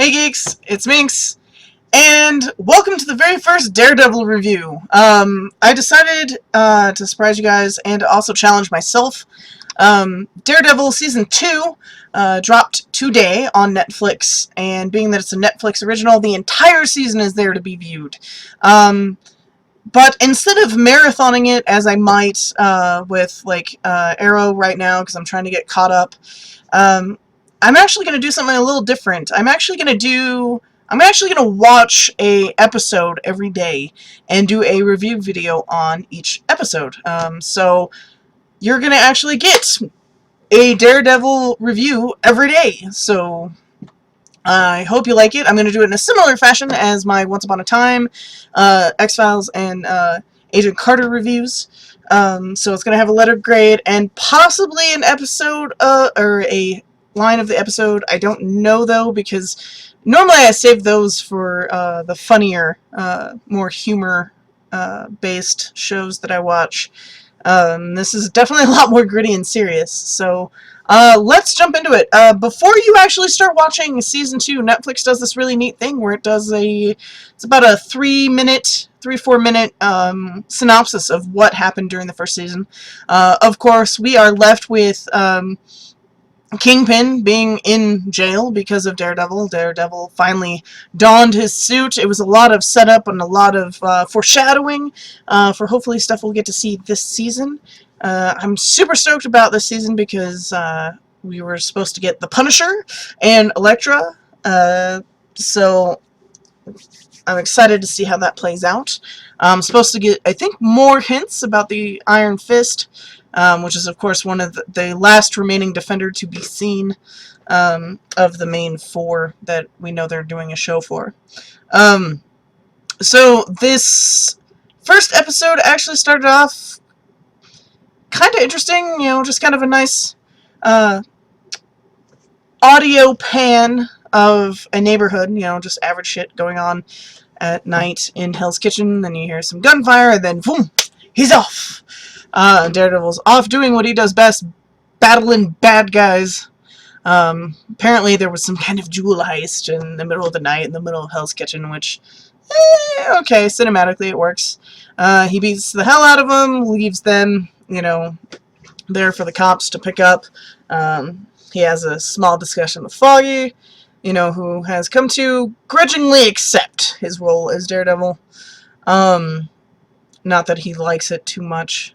Hey geeks, it's Minx, and welcome to the very first Daredevil review. I decided to surprise you guys and to also challenge myself. Daredevil Season 2 dropped today on Netflix, and being that it's a Netflix original, the entire season is there to be viewed. But instead of marathoning it, as I might with Arrow right now, because I'm trying to get caught up, I'm actually going to do something a little different. I'm actually going to watch a episode every day and do a review video on each episode. So you're going to actually get a Daredevil review every day. So I hope you like it. I'm going to do it in a similar fashion as my Once Upon a Time, X-Files, and Agent Carter reviews. So it's going to have a letter grade and possibly an episode, or a line of the episode. I don't know, though, because normally I save those for the funnier, more humor-based shows that I watch. This is definitely a lot more gritty and serious, so let's jump into it. Before you actually start watching Season 2, Netflix does this really neat thing where it does it's about a 3-4 minute synopsis of what happened during the first season. Of course, we are left with Kingpin being in jail because of Daredevil. Daredevil finally donned his suit. It was a lot of setup and a lot of foreshadowing for hopefully stuff we'll get to see this season. I'm super stoked about this season because we were supposed to get the Punisher and Elektra, so I'm excited to see how that plays out. I'm supposed to get, I think, more hints about the Iron Fist, which is, of course, one of the last remaining Defender to be seen of the main four that we know they're doing a show for. So this first episode actually started off kind of interesting, you know, just kind of a nice audio pan of a neighborhood, you know, just average shit going on at night in Hell's Kitchen. Then you hear some gunfire, and then boom, he's off. Daredevil's off doing what he does best, battling bad guys. Apparently there was some kind of jewel heist in the middle of the night in the middle of Hell's Kitchen, which, okay, cinematically it works. He beats the hell out of them, leaves them, you know, there for the cops to pick up. He has a small discussion with Foggy, you know, who has come to grudgingly accept his role as Daredevil. Not that he likes it too much.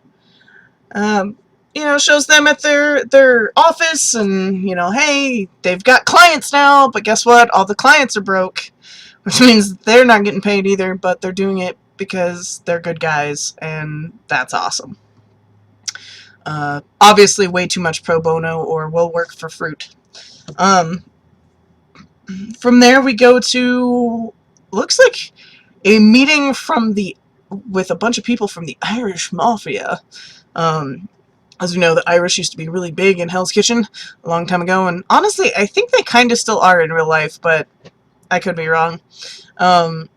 You know, shows them at their office, and, you know, hey, they've got clients now, but guess what? All the clients are broke, which means they're not getting paid either, but they're doing it because they're good guys, and that's awesome. Obviously way too much pro bono or will work for fruit. From there we go to, looks like a meeting with a bunch of people from the Irish Mafia. As we know, the Irish used to be really big in Hell's Kitchen a long time ago, and honestly, I think they kind of still are in real life, but I could be wrong. And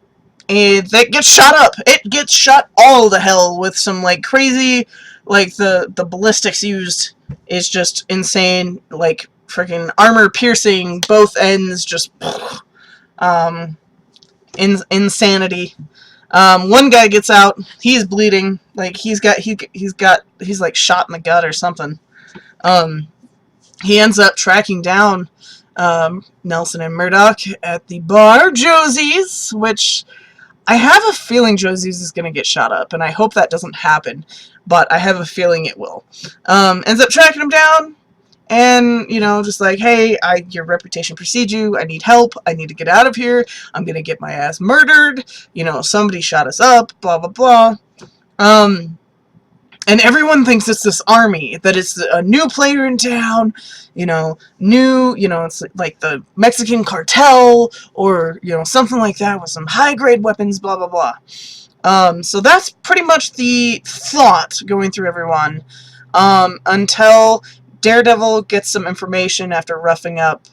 that gets shot up. It gets shot all the hell with some, like, crazy, like, the ballistics used is just insane, like, freaking armor-piercing, both ends, just, insanity. One guy gets out, he's bleeding, like, he's like shot in the gut or something. He ends up tracking down Nelson and Murdoch at the bar, Josie's, which I have a feeling Josie's is going to get shot up, and I hope that doesn't happen, but I have a feeling it will. Ends up tracking him down, and, you know, just like, hey, your reputation precedes you, I need help, I need to get out of here, I'm going to get my ass murdered, you know, somebody shot us up, blah, blah, blah. And everyone thinks it's this army, that it's a new player in town, you know, it's like the Mexican cartel, or, you know, something like that with some high-grade weapons, blah, blah, blah. So that's pretty much the thought going through everyone, until Daredevil gets some information after roughing up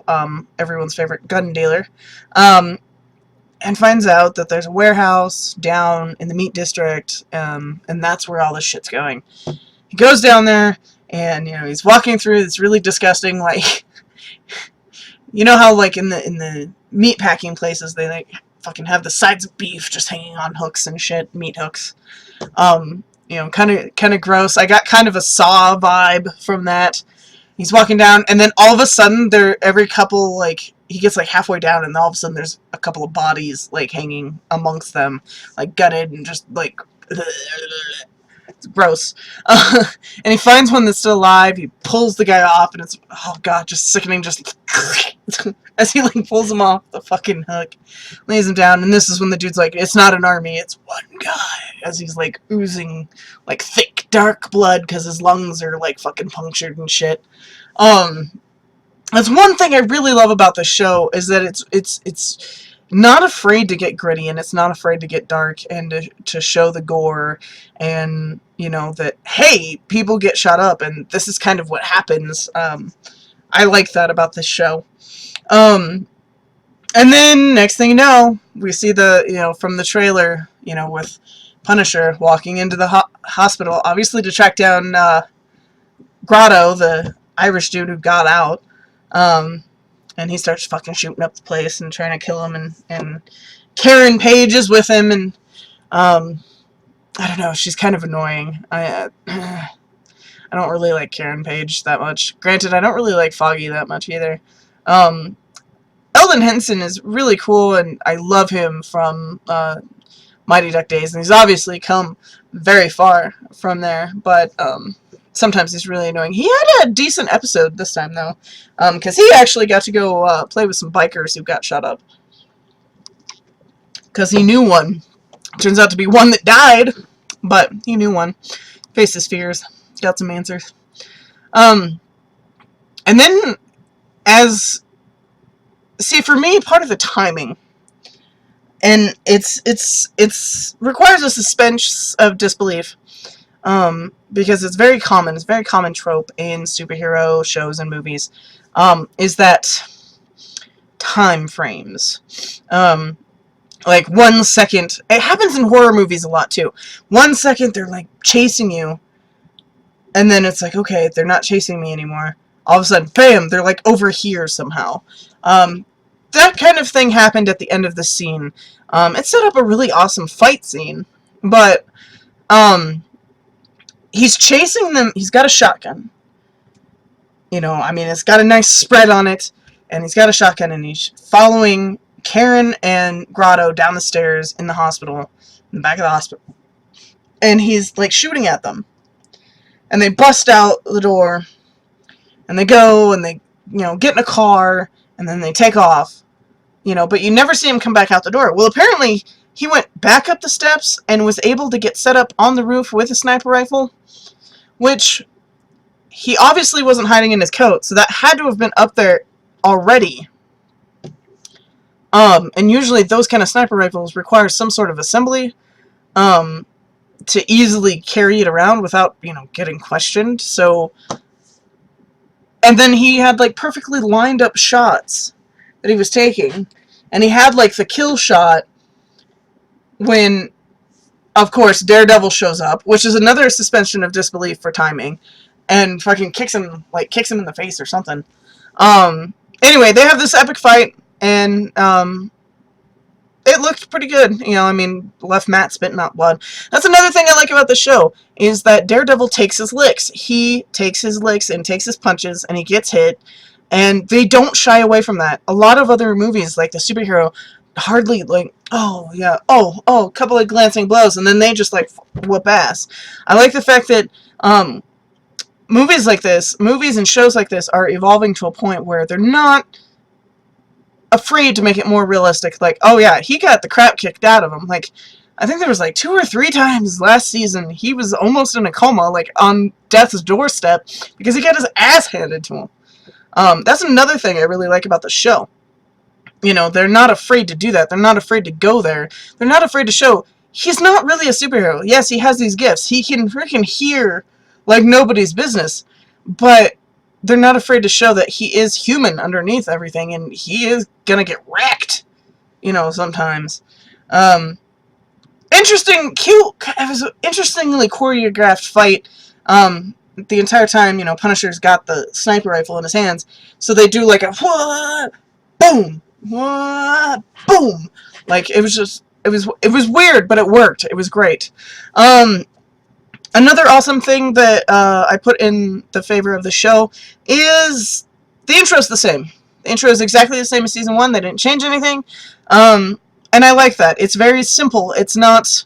everyone's favorite gun dealer, and finds out that there's a warehouse down in the meat district, and that's where all this shit's going. He goes down there, and, you know, he's walking through this really disgusting, like, You know how, like, in the meat packing places, they, like, fucking have the sides of beef just hanging on hooks and shit, meat hooks. You know, kind of gross. I got kind of a Saw vibe from that. He's walking down, and then all of a sudden, every couple, like, he gets, like, halfway down, and all of a sudden there's a couple of bodies, like, hanging amongst them, like, gutted and just, like, it's gross. And he finds one that's still alive, he pulls the guy off, and it's, oh god, just sickening, just as he, like, pulls him off the fucking hook, lays him down, and this is when the dude's like, it's not an army, it's one guy, as he's, like, oozing, like, thick, dark blood, because his lungs are, like, fucking punctured and shit. That's one thing I really love about the show, is that it's not afraid to get gritty, and it's not afraid to get dark, and to show the gore, and, you know, that, hey, people get shot up, and this is kind of what happens. I like that about this show. And then, next thing you know, we see you know, from the trailer, you know, with Punisher walking into the hospital, obviously to track down, Grotto, the Irish dude who got out, and he starts fucking shooting up the place and trying to kill him, and Karen Page is with him, and, I don't know, she's kind of annoying. I don't really like Karen Page that much. Granted, I don't really like Foggy that much either. Eldon Henson is really cool, and I love him from, Mighty Duck days, and he's obviously come very far from there, but, sometimes he's really annoying. He had a decent episode this time, though, because he actually got to go play with some bikers who got shot up. Because he knew one. Turns out to be one that died, but he knew one. Faced his fears. Got some answers. And then, see, for me, part of the timing, and it's requires a suspense of disbelief. Because it's very common trope in superhero shows and movies, is that time frames. Like 1 second, it happens in horror movies a lot too. 1 second they're like chasing you, and then it's like, okay, they're not chasing me anymore. All of a sudden, bam, they're like over here somehow. That kind of thing happened at the end of the scene. It set up a really awesome fight scene, but, he's chasing them, he's got a shotgun. You know, I mean, it's got a nice spread on it, and he's got a shotgun, and he's following Karen and Grotto down the stairs in the hospital, in the back of the hospital. And he's, like, shooting at them. And they bust out the door, and they go, and they, you know, get in a car, and then they take off. You know, but you never see him come back out the door. Well, apparently, he went back up the steps and was able to get set up on the roof with a sniper rifle, which he obviously wasn't hiding in his coat, so that had to have been up there already. And usually those kind of sniper rifles require some sort of assembly, to easily carry it around without, you know, getting questioned, so... And then he had, like, perfectly lined up shots that he was taking, and he had, like, the kill shot when, of course, Daredevil shows up, which is another suspension of disbelief for timing, and fucking kicks him in the face or something. Anyway, they have this epic fight, and, it looked pretty good. You know, I mean, left Matt spitting out blood. That's another thing I like about the show, is that Daredevil takes his licks. He takes his licks and takes his punches, and he gets hit, and they don't shy away from that. A lot of other movies, like the superhero, hardly, like, oh, yeah, oh, a couple of glancing blows, and then they just, like, whoop ass. I like the fact that, movies and shows like this are evolving to a point where they're not afraid to make it more realistic. Like, oh yeah, he got the crap kicked out of him. Like, I think there was like 2 or 3 times last season he was almost in a coma, like on death's doorstep, because he got his ass handed to him. That's another thing I really like about the show. You know, they're not afraid to do that. They're not afraid to go there. They're not afraid to show he's not really a superhero. Yes, he has these gifts. He can freaking hear like nobody's business, but they're not afraid to show that he is human underneath everything, and he is gonna get wrecked, you know, sometimes. Interestingly choreographed fight. the entire time, you know, Punisher's got the sniper rifle in his hands, so they do like a whoa, boom, whoa, boom. Like, it was just, it was weird, but it worked. It was great. Another awesome thing that I put in the favor of the show is the intro's the same. The intro is exactly the same as season 1. They didn't change anything. And I like that. It's very simple. It's not...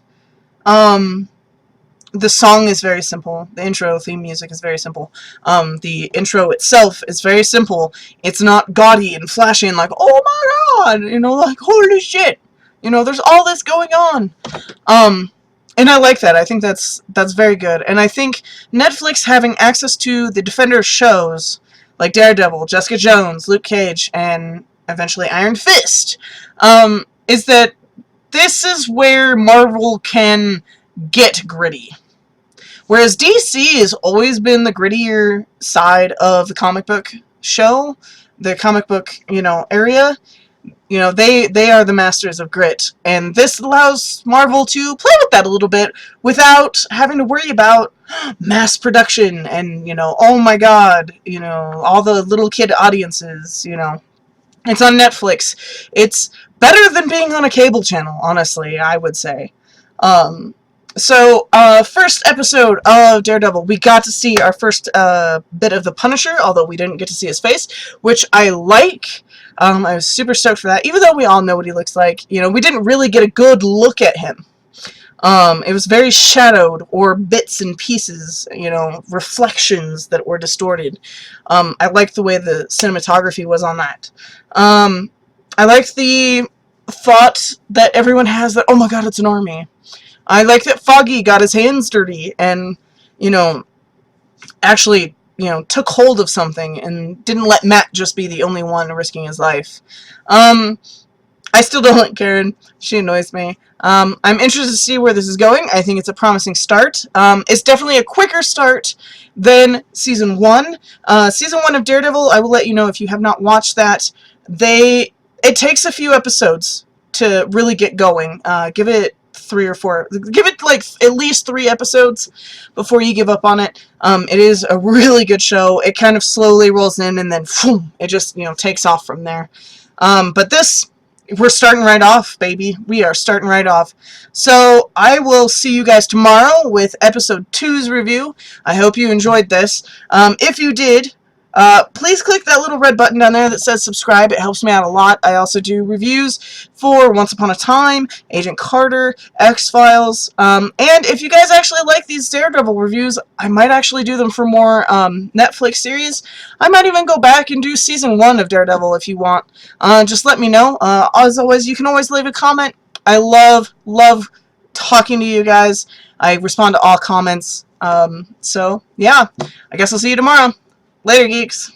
the song is very simple. The intro theme music is very simple. The intro itself is very simple. It's not gaudy and flashy and like, oh my god! You know, like, holy shit! You know, there's all this going on. And I like that. I think that's very good. And I think Netflix having access to the Defender shows, like Daredevil, Jessica Jones, Luke Cage, and eventually Iron Fist, is that this is where Marvel can get gritty. Whereas DC has always been the grittier side of the comic book show, the comic book, you know, area. You know, they are the masters of grit, and this allows Marvel to play with that a little bit without having to worry about mass production and, you know, oh my god, you know, all the little kid audiences, you know. It's on Netflix. It's better than being on a cable channel, honestly, I would say. So, first episode of Daredevil, we got to see our first bit of the Punisher, although we didn't get to see his face, which I like. I was super stoked for that, even though we all know what he looks like. You know, we didn't really get a good look at him. It was very shadowed, or bits and pieces, you know, reflections that were distorted. I liked the way the cinematography was on that. I liked the thought that everyone has that, oh my god, it's an army. I like that Foggy got his hands dirty and, you know, actually, you know, took hold of something and didn't let Matt just be the only one risking his life. I still don't like Karen. She annoys me. I'm interested to see where this is going. I think it's a promising start. It's definitely a quicker start than Season 1. Season 1 of Daredevil, I will let you know if you have not watched that. It takes a few episodes to really get going. Give it 3 or 4, give it like at least 3 episodes before you give up on it. It is a really good show. It kind of slowly rolls in and then boom, it just, you know, takes off from there. But this, we're starting right off, baby. We are starting right off. So I will see you guys tomorrow with episode 2's review. I hope you enjoyed this. If you did, please click that little red button down there that says subscribe. It helps me out a lot. I also do reviews for Once Upon a Time, Agent Carter, X-Files, and if you guys actually like these Daredevil reviews, I might actually do them for more Netflix series. I might even go back and do Season 1 of Daredevil if you want. Just let me know. As always, you can always leave a comment. I love talking to you guys. I respond to all comments. So, yeah, I guess I'll see you tomorrow. Later, geeks.